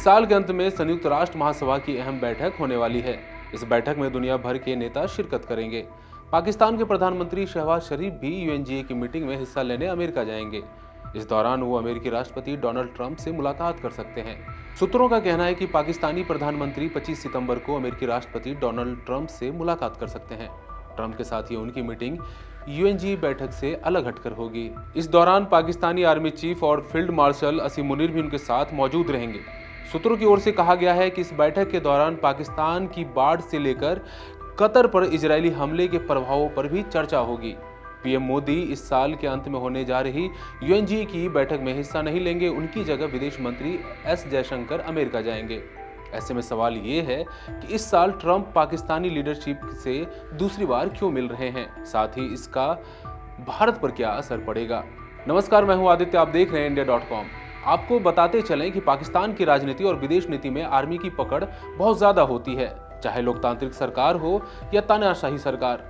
साल के अंत में संयुक्त राष्ट्र महासभा की अहम बैठक होने वाली है। इस बैठक में दुनिया भर के नेता शिरकत करेंगे। पाकिस्तान के प्रधानमंत्री शहबाज शरीफ भी यूएनजीए की मीटिंग में हिस्सा लेने अमेरिका जाएंगे। इस दौरान वो अमेरिकी राष्ट्रपति डोनाल्ड ट्रंप से मुलाकात कर सकते हैं। सूत्रों का कहना है कि पाकिस्तानी प्रधानमंत्री 25 सितंबर को अमेरिकी राष्ट्रपति डोनाल्ड ट्रंप से मुलाकात कर सकते हैं। ट्रंप के साथ ही उनकी मीटिंग यूएनजीए बैठक से अलग हटकर होगी। इस दौरान पाकिस्तानी आर्मी चीफ और फील्ड मार्शल असीम मुनीर भी उनके साथ मौजूद रहेंगे। सूत्रों की ओर से कहा गया है कि इस बैठक के दौरान पाकिस्तान की बाढ़ से लेकर कतर पर इजरायली हमले के प्रभावों पर भी चर्चा होगी। पीएम मोदी इस साल के अंत में होने जा रही यूएनजीए की बैठक में हिस्सा नहीं लेंगे। उनकी जगह विदेश मंत्री एस जयशंकर अमेरिका जाएंगे। ऐसे में सवाल ये है कि इस साल ट्रंप पाकिस्तानी लीडरशिप से दूसरी बार क्यों मिल रहे हैं, साथ ही इसका भारत पर क्या असर पड़ेगा। नमस्कार, मैं हूं आदित्य, आप देख रहे हैं इंडिया.com। आपको बताते चलें कि पाकिस्तान की राजनीति और विदेश नीति में आर्मी की पकड़ बहुत ज्यादा होती है, चाहे लोकतांत्रिक सरकार हो या तानाशाही सरकार।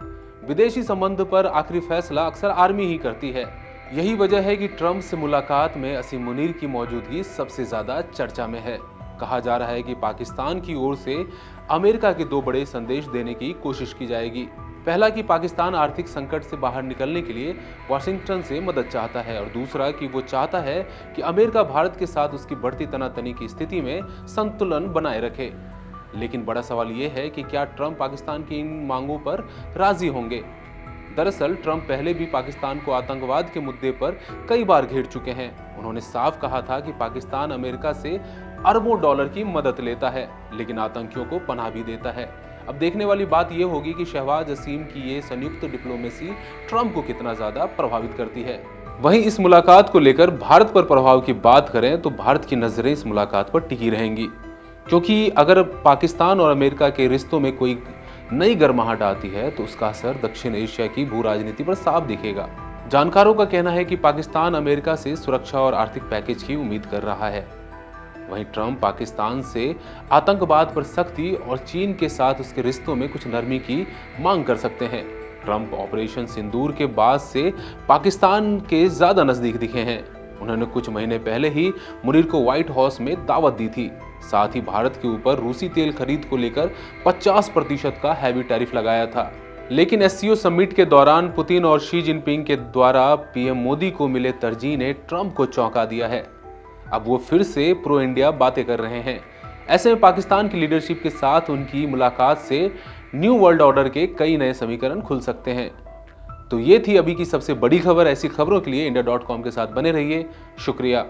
विदेशी संबंध पर आखिरी फैसला अक्सर आर्मी ही करती है। यही वजह है कि ट्रंप से मुलाकात में असीम मुनीर की मौजूदगी सबसे ज्यादा चर्चा में है। कहा जा रहा है कि पाकिस्तान की ओर से अमेरिका के दो बड़े संदेश देने की कोशिश की जाएगी। पहला कि पाकिस्तान आर्थिक संकट से बाहर निकलने के लिए वाशिंगटन से मदद चाहता है, और दूसरा कि वो चाहता है कि अमेरिका भारत के साथ उसकी बढ़ती तनातनी की स्थिति में संतुलन बनाए रखे। लेकिन बड़ा सवाल ये है कि क्या ट्रंप पाकिस्तान की इन मांगों पर राजी होंगे। दरअसल ट्रंप पहले भी पाकिस्तान को आतंकवाद के मुद्दे पर कई बार घेर चुके हैं। उन्होंने साफ कहा था कि पाकिस्तान अमेरिका से अरबों डॉलर की मदद लेता है, लेकिन आतंकियों को पनाह भी देता है। अब देखने वाली बात यह होगी कि शहबाज असीम की ये संयुक्त डिप्लोमेसी ट्रंप को कितना ज्यादा प्रभावित करती है। वहीं इस मुलाकात को लेकर भारत पर प्रभाव की बात करें तो भारत की नजरें इस मुलाकात पर टिकी रहेंगी, क्योंकि अगर पाकिस्तान और अमेरिका के रिश्तों में कोई नई गर्माहट आती है तो उसका असर दक्षिण एशिया की भू राजनीति पर साफ दिखेगा। जानकारों का कहना है कि पाकिस्तान अमेरिका से सुरक्षा और आर्थिक पैकेज की उम्मीद कर रहा है। वहीं ट्रंप पाकिस्तान से आतंकवाद पर सख्ती और चीन के साथ उसके रिश्तों में कुछ नरमी की मांग कर सकते हैं। ट्रंप ऑपरेशन सिंदूर के बाद से पाकिस्तान के ज्यादा नजदीक दिखे हैं। उन्होंने कुछ महीने पहले ही मुनीर को व्हाइट हाउस में दावत दी थी। साथ ही भारत के ऊपर रूसी तेल खरीद को लेकर 50% का हैवी टैरिफ लगाया था। लेकिन एससीओ समिट के दौरान पुतिन और शी जिनपिंग के द्वारा पीएम मोदी को मिले तरजीह ने ट्रंप को चौंका दिया है। अब वो फिर से प्रो इंडिया बातें कर रहे हैं। ऐसे में पाकिस्तान की लीडरशिप के साथ उनकी मुलाकात से न्यू वर्ल्ड ऑर्डर के कई नए समीकरण खुल सकते हैं। तो ये थी अभी की सबसे बड़ी खबर। ऐसी खबरों के लिए इंडिया.com के साथ बने रहिए। शुक्रिया।